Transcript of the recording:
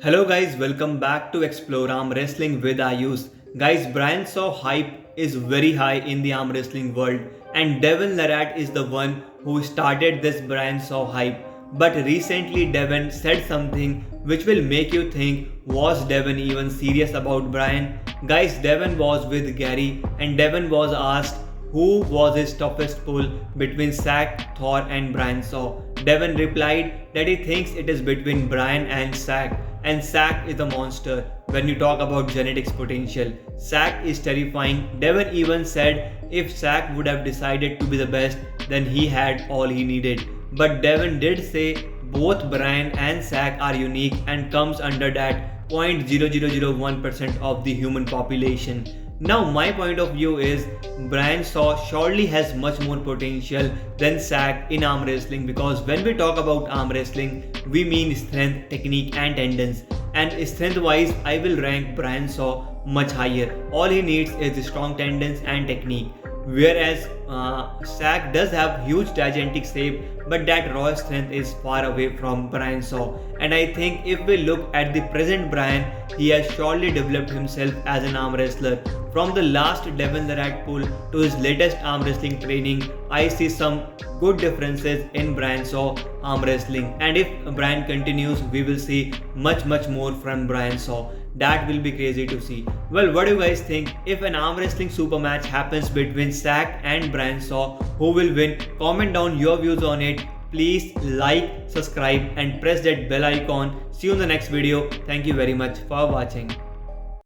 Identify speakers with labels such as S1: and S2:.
S1: Hello guys, welcome back to Explore Arm Wrestling with Ayush. Guys, Brian Shaw hype is very high in the arm wrestling world and Devon Larratt is the one who started this Brian Shaw hype. But recently Devon said something which will make you think, was Devon even serious about Brian? Guys, Devon was with Gary and Devon was asked who was his toughest pull between Zack, Thor and Brian Shaw. Devon replied that he thinks it is between Brian and Zack, and Zack is a monster when you talk about genetics potential. Zack is terrifying. Devon even said if Zack would have decided to be the best, then he had all he needed. But Devon did say both Brian and Zack are unique and comes under that 0.0001% of the human population. Now my point of view is Brian Shaw surely has much more potential than Zack in arm wrestling, because when we talk about arm wrestling we mean strength, technique and tendons, and strength wise I will rank Brian Shaw much higher. All he needs is strong tendons and technique, whereas Zack does have huge gigantic shape, but that raw strength is far away from Brian Shaw. And I think if we look at the present Brian, he has surely developed himself as an arm wrestler. From the last Devon Larratt pull to his latest arm wrestling training, I see some good differences in Brian Shaw arm wrestling. And if Brian continues, we will see much more from Brian Shaw. That will be crazy to see. Well, what do you guys think? If an arm wrestling super match happens between Zack and Brian Shaw, who will win? Comment down your views on it. Please like, subscribe and press that bell icon. See you in the next video. Thank you very much for watching.